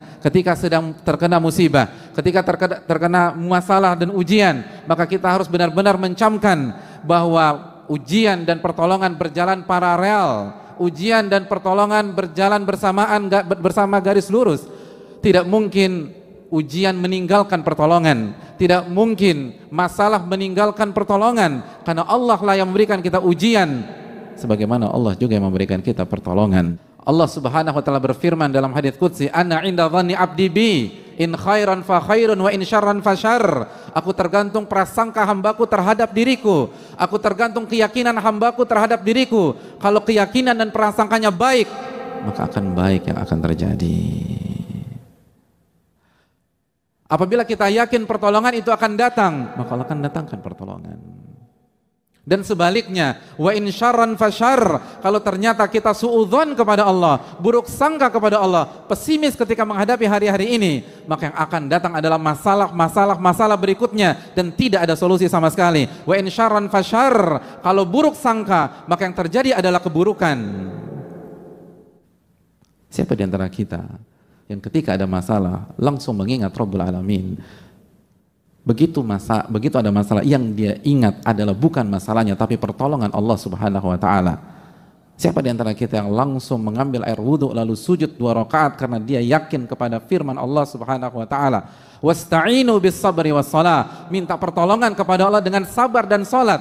Ketika sedang terkena musibah, ketika terkena masalah dan ujian, maka kita harus benar-benar mencamkan bahwa ujian dan pertolongan berjalan paralel. Ujian dan pertolongan berjalan bersamaan, bersama garis lurus. Tidak mungkin ujian meninggalkan pertolongan, tidak mungkin masalah meninggalkan pertolongan, karena Allah lah yang memberikan kita ujian, sebagaimana Allah juga yang memberikan kita pertolongan. Allah Subhanahu wa taala berfirman dalam hadits qudsi, "Ana 'inda dhanni 'abdi bi, in khairan fa khairun wa in syarran fa syarr." Aku tergantung prasangka hambaku terhadap diriku. Aku tergantung keyakinan hambaku terhadap diriku. Kalau keyakinan dan prasangkanya baik, maka akan baik yang akan terjadi. Apabila kita yakin pertolongan itu akan datang, maka Allah akan datangkan pertolongan. Dan sebaliknya, wa in syarran fasyarr, kalau ternyata kita suudzon kepada Allah, buruk sangka kepada Allah, pesimis ketika menghadapi hari-hari ini, maka yang akan datang adalah masalah berikutnya dan tidak ada solusi sama sekali. Wa in syarran fasyarr, kalau buruk sangka, maka yang terjadi adalah keburukan. Siapa di antara kita yang ketika ada masalah langsung mengingat Rabbul Alamin? Begitu ada masalah, yang dia ingat adalah bukan masalahnya tapi pertolongan Allah Subhanahu wa taala. Siapa di antara kita yang langsung mengambil air wudhu lalu sujud 2 rakaat karena dia yakin kepada firman Allah Subhanahu wa taala, "Wasta'inu bis sabri was shalah." Minta pertolongan kepada Allah dengan sabar dan salat.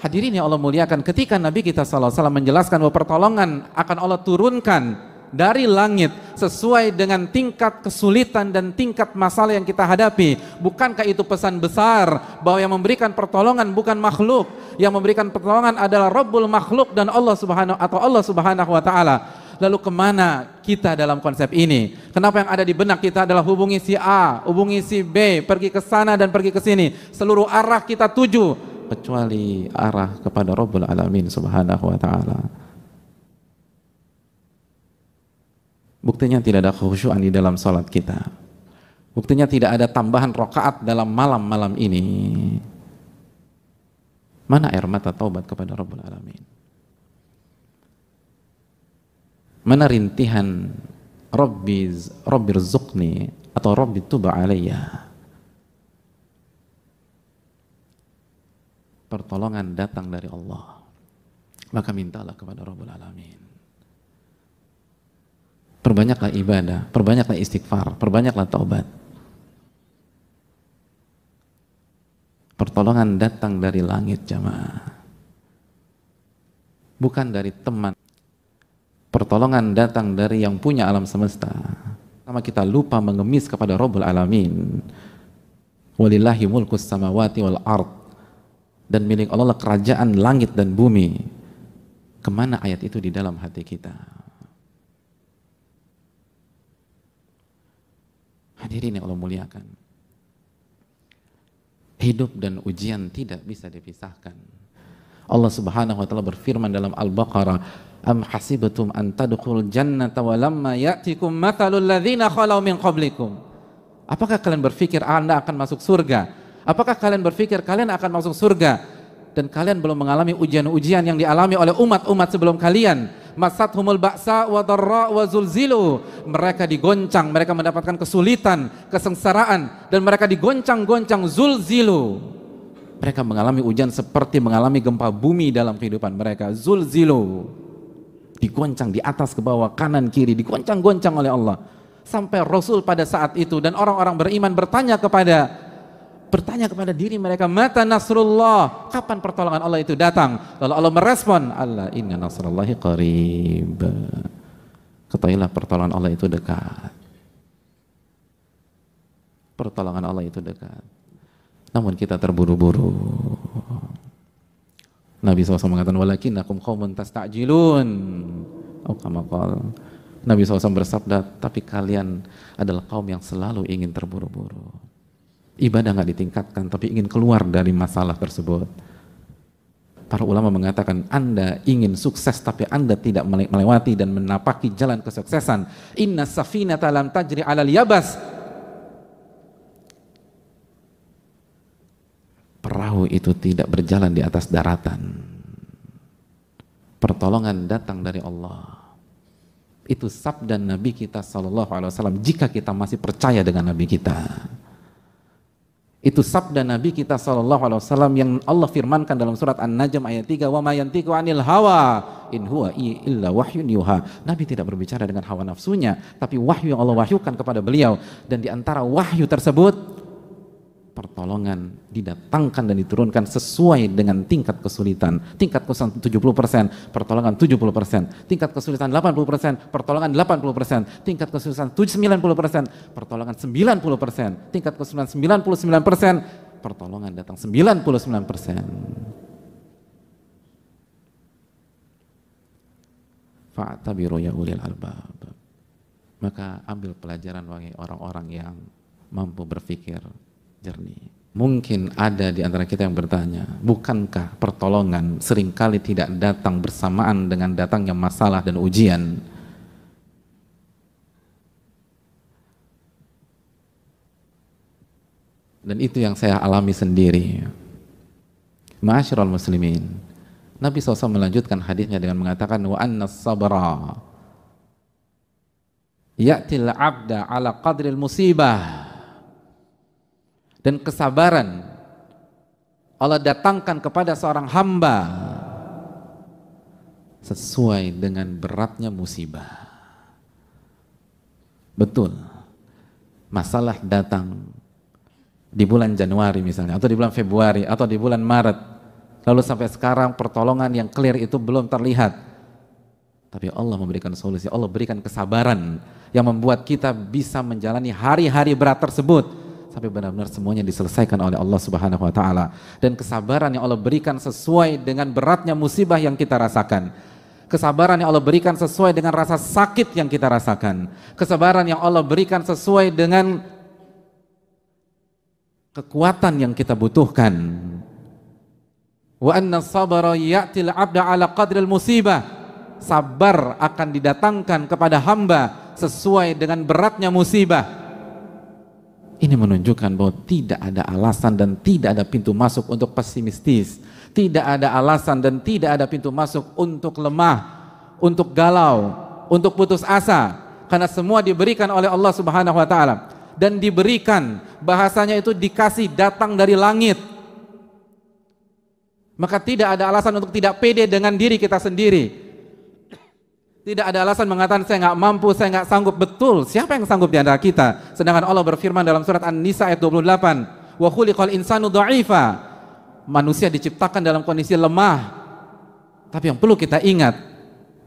Hadirin yang Allah muliakan, ketika Nabi kita sallallahu alaihi wasallam menjelaskan bahwa pertolongan akan Allah turunkan dari langit sesuai dengan tingkat kesulitan dan tingkat masalah yang kita hadapi, bukankah itu pesan besar bahwa yang memberikan pertolongan bukan makhluk, yang memberikan pertolongan adalah Rabbul makhluk dan Allah Subhanahu wa taala. Lalu kemana kita dalam konsep ini? Kenapa yang ada di benak kita adalah hubungi si A, hubungi si B, pergi ke sana dan pergi ke sini, seluruh arah kita tuju kecuali arah kepada Rabbul Alamin Subhanahu wa taala. Buktinya tidak ada khusyuan di dalam salat kita. Buktinya tidak ada tambahan rakaat dalam malam-malam ini. Mana air mata taubat kepada Rabbul Alamin? Mana rintihan Rabbi rzuqni atau Rabbi tuba alayya? Pertolongan datang dari Allah, maka mintalah kepada Rabbul Alamin. Perbanyaklah ibadah, perbanyaklah istighfar, perbanyaklah taubat. Pertolongan datang dari langit, jamaah, bukan dari teman. Pertolongan datang dari yang punya alam semesta. Sama kita lupa mengemis kepada Rabbul Alamin. Walillahi mulkus samawati wal ard, dan milik Allah kerajaan langit dan bumi. Kemana ayat itu di dalam hati kita? Hadirin yang Allah muliakan, hidup dan ujian tidak bisa dipisahkan. Allah Subhanahu wa taala berfirman dalam Al-Baqarah, "Am hasibatum an tadkhulul jannata wa lamma ya'tikum mathalul ladzina khalau min qablikum." Apakah kalian berpikir Anda akan masuk surga? Apakah kalian berpikir kalian akan masuk surga dan kalian belum mengalami ujian-ujian yang dialami oleh umat-umat sebelum kalian? Masathumul ba'sa wa dharra wa zulzilu. Mereka digoncang, mereka mendapatkan kesulitan, kesengsaraan, dan mereka digoncang-goncang, zulzilu. Mereka mengalami ujian seperti mengalami gempa bumi dalam kehidupan mereka. Zulzilu, digoncang di atas ke bawah, kanan kiri, digoncang-goncang oleh Allah. Sampai Rasul pada saat itu dan orang-orang beriman bertanya kepada diri mereka, mata nasrullah, kapan pertolongan Allah itu datang? Lalu Allah merespon, Allah inna nasrullahi qarib. Ketahuilah pertolongan Allah itu dekat. Pertolongan Allah itu dekat. Namun kita terburu-buru. Nabi SAW mengatakan, walakinnakum qaumun tasta'jilun. Nabi SAW bersabda, tapi kalian adalah kaum yang selalu ingin terburu-buru. Ibadah nggak ditingkatkan, tapi ingin keluar dari masalah tersebut. Para ulama mengatakan, Anda ingin sukses, tapi Anda tidak melewati dan menapaki jalan kesuksesan. Inna safinata lam tajri alal yabas. Perahu itu tidak berjalan di atas daratan. Pertolongan datang dari Allah. Itu sabda Nabi kita sallallahu alaihi wasallam jika kita masih percaya dengan Nabi kita. Itu sabda Nabi kita sallallahu alaihi wasallam yang Allah firmankan dalam surat An-Najm ayat 3, "Wa ma yantiqu 'anil hawa in huwa illa wahyun yuha." Nabi tidak berbicara dengan hawa nafsunya, tapi wahyu yang Allah wahyukan kepada beliau, dan di antara wahyu tersebut pertolongan didatangkan dan diturunkan sesuai dengan tingkat kesulitan. Tingkat kesulitan 70%, pertolongan 70%. Tingkat kesulitan 80%, pertolongan 80%. Tingkat kesulitan 90%, pertolongan 90%. Tingkat kesulitan 99%, pertolongan datang 99%. Fa'tabiru ya ulil albab. Maka ambil pelajaran bagi orang-orang yang mampu berpikir jernih. Mungkin ada di antara kita yang bertanya, bukankah pertolongan seringkali tidak datang bersamaan dengan datangnya masalah dan ujian? Dan itu yang saya alami sendiri. Ma'asyiral muslimin, Nabi SAW melanjutkan hadisnya dengan mengatakan, wa anna sabra ya'til abda ala qadril musibah. Dan kesabaran Allah datangkan kepada seorang hamba sesuai dengan beratnya musibah. Betul, masalah datang di bulan Januari misalnya, atau di bulan Februari, atau di bulan Maret, lalu sampai sekarang pertolongan yang clear itu belum terlihat. Tapi Allah memberikan solusi, Allah berikan kesabaran yang membuat kita bisa menjalani hari-hari berat tersebut sampai benar-benar semuanya diselesaikan oleh Allah Subhanahu wa taala. Dan kesabaran yang Allah berikan sesuai dengan beratnya musibah yang kita rasakan. Kesabaran yang Allah berikan sesuai dengan rasa sakit yang kita rasakan. Kesabaran yang Allah berikan sesuai dengan kekuatan yang kita butuhkan. Wa anna sabara ya'til 'abda 'ala qadril musibah. Sabar akan didatangkan kepada hamba sesuai dengan beratnya musibah. Ini menunjukkan bahwa tidak ada alasan dan tidak ada pintu masuk untuk pesimistis. Tidak ada alasan dan tidak ada pintu masuk untuk lemah, untuk galau, untuk putus asa. Karena semua diberikan oleh Allah Subhanahu wa taala. Dan diberikan, bahasanya itu dikasih, datang dari langit. Maka tidak ada alasan untuk tidak pede dengan diri kita sendiri. Tidak ada alasan mengatakan saya nggak mampu, saya nggak sanggup. Betul, siapa yang sanggup di antara kita? Sedangkan Allah berfirman dalam surat An-Nisa ayat 28, wa khuliqal insanu dha'ifa. Manusia diciptakan dalam kondisi lemah. Tapi yang perlu kita ingat,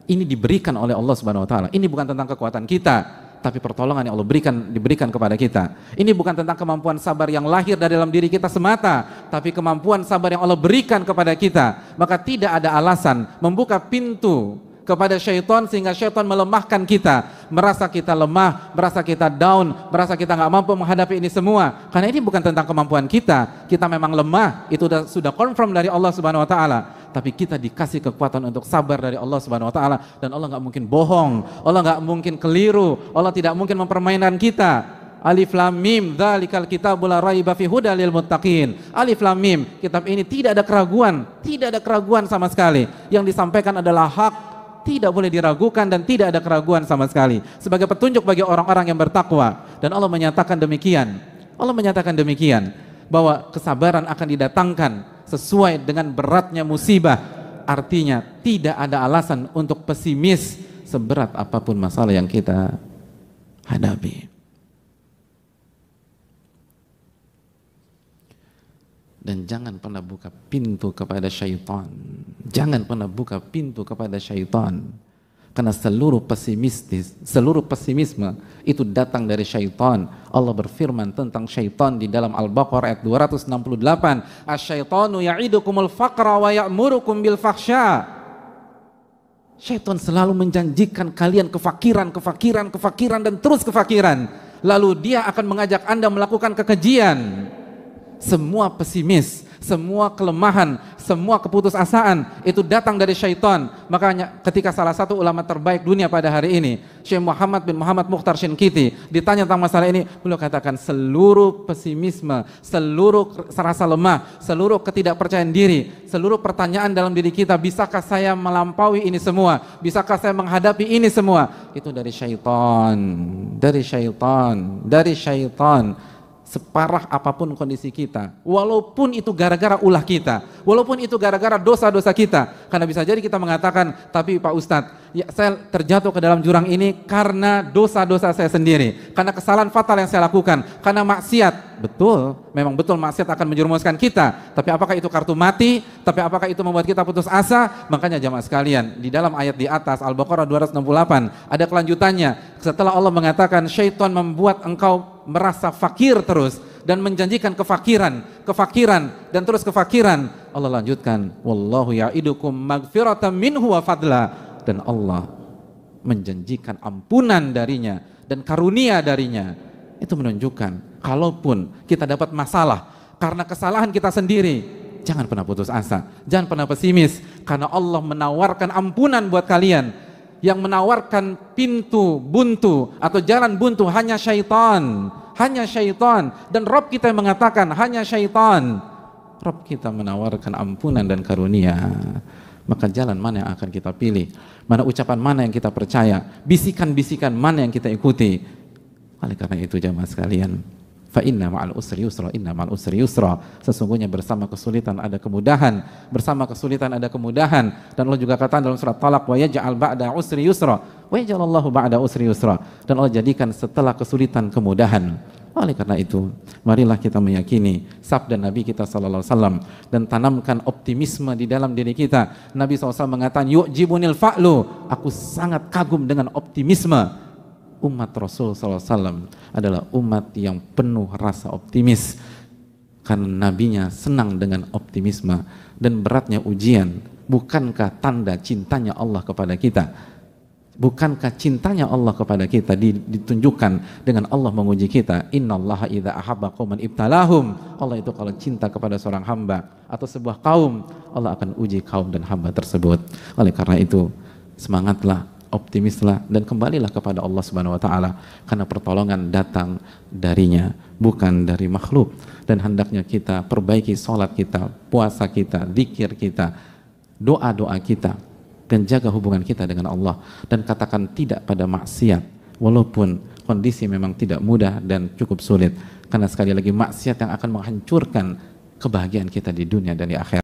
ini diberikan oleh Allah Subhanahu wa taala. Ini bukan tentang kekuatan kita, tapi pertolongan yang Allah diberikan kepada kita. Ini bukan tentang kemampuan sabar yang lahir dari dalam diri kita semata, tapi kemampuan sabar yang Allah berikan kepada kita. Maka tidak ada alasan membuka pintu kepada syaitan sehingga syaitan melemahkan kita, merasa kita lemah, merasa kita down, merasa kita nggak mampu menghadapi ini semua. Karena ini bukan tentang kemampuan kita memang lemah, itu sudah confirm dari Allah Subhanahu wa taala. Tapi kita dikasih kekuatan untuk sabar dari Allah Subhanahu wa taala, dan Allah nggak mungkin bohong, Allah nggak mungkin keliru, Allah tidak mungkin mempermainkan kita. Alif lam mim, dzalikal kitabul la raiba fihi hudal lil muttaqin. Alif lam mim, kitab ini tidak ada keraguan sama sekali. Yang disampaikan adalah hak, tidak boleh diragukan dan tidak ada keraguan sama sekali, sebagai petunjuk bagi orang-orang yang bertakwa. Dan Allah menyatakan demikian, bahwa kesabaran akan didatangkan sesuai dengan beratnya musibah. Artinya tidak ada alasan untuk pesimis seberat apapun masalah yang kita hadapi. Dan jangan pernah buka pintu kepada syaitan. Jangan pernah buka pintu kepada syaitan. Karena seluruh pesimisme itu datang dari syaitan. Allah berfirman tentang syaitan di dalam Al-Baqarah ayat 268. Asy-syaitanu ya'idukumul faqra wa ya'murukum bil fahsya. Syaitan selalu menjanjikan kalian kefakiran dan terus kefakiran. Lalu dia akan mengajak Anda melakukan kekejian. Semua pesimis, semua kelemahan, semua keputusasaan itu datang dari syaitan. Makanya ketika salah satu ulama terbaik dunia pada hari ini, Syekh Muhammad bin Muhammad Mukhtar Shinkiti, ditanya tentang masalah ini, beliau katakan seluruh pesimisme, seluruh rasa lemah, seluruh ketidakpercayaan diri, seluruh pertanyaan dalam diri kita, bisakah saya melampaui ini semua, bisakah saya menghadapi ini semua, itu dari syaitan, dari syaitan, dari syaitan. Separah apapun kondisi kita, walaupun itu gara-gara ulah kita, walaupun itu gara-gara dosa-dosa kita, karena bisa jadi kita mengatakan, tapi Pak Ustadz, ya, saya terjatuh ke dalam jurang ini karena dosa-dosa saya sendiri, karena kesalahan fatal yang saya lakukan, karena maksiat. Betul, memang betul maksiat akan menjerumuskan kita, tapi apakah itu kartu mati? Tapi apakah itu membuat kita putus asa? Makanya jamaah sekalian, di dalam ayat di atas Al-Baqarah 268 ada kelanjutannya. Setelah Allah mengatakan syaitan membuat engkau merasa fakir terus dan menjanjikan kefakiran dan terus kefakiran, Allah lanjutkan, wallahu ya'idukum magfiratan minhu wa fadla, dan Allah menjanjikan ampunan darinya dan karunia darinya. Itu menunjukkan kalaupun kita dapat masalah karena kesalahan kita sendiri, jangan pernah putus asa, jangan pernah pesimis, karena Allah menawarkan ampunan buat kalian. Yang menawarkan pintu buntu atau jalan buntu hanya syaitan, hanya syaitan. Dan Rabb kita yang mengatakan hanya syaitan. Rabb kita menawarkan ampunan dan karunia. Maka jalan mana yang akan kita pilih? Mana ucapan mana yang kita percaya? Bisikan-bisikan mana yang kita ikuti? Oleh karena itu jamaah sekalian, fa inna ma'al usri yusra, inna ma'al usri yusra. Sesungguhnya bersama kesulitan ada kemudahan, bersama kesulitan ada kemudahan. Dan Allah juga katakan dalam surat Talaq, wa yaj'al ba'da usri yusra, wa yaj'alallahu ba'da usri yusra. Dan Allah jadikan setelah kesulitan kemudahan. Oleh karena itu, marilah kita meyakini sabda Nabi kita sallallahu alaihi wasallam dan tanamkan optimisme di dalam diri kita. Nabi SAW mengatakan, yu'jibunil fa'lu, aku sangat kagum dengan optimisme. Umat Rasul SAW adalah umat yang penuh rasa optimis, karena nabinya senang dengan optimisme. Dan beratnya ujian, bukankah tanda cintanya Allah kepada kita? Bukankah cintanya Allah kepada kita ditunjukkan dengan Allah menguji kita? Innallaha idza ahabba qauman ibtalahum. Allah itu kalau cinta kepada seorang hamba atau sebuah kaum, Allah akan uji kaum dan hamba tersebut. Oleh karena itu, semangatlah, optimislah, dan kembalilah kepada Allah Subhanahu wa taala, karena pertolongan datang darinya, bukan dari makhluk. Dan hendaknya kita perbaiki sholat kita, puasa kita, zikir kita, doa-doa kita, dan jaga hubungan kita dengan Allah, dan katakan tidak pada maksiat walaupun kondisi memang tidak mudah dan cukup sulit, karena sekali lagi maksiat yang akan menghancurkan kebahagiaan kita di dunia dan di akhirat.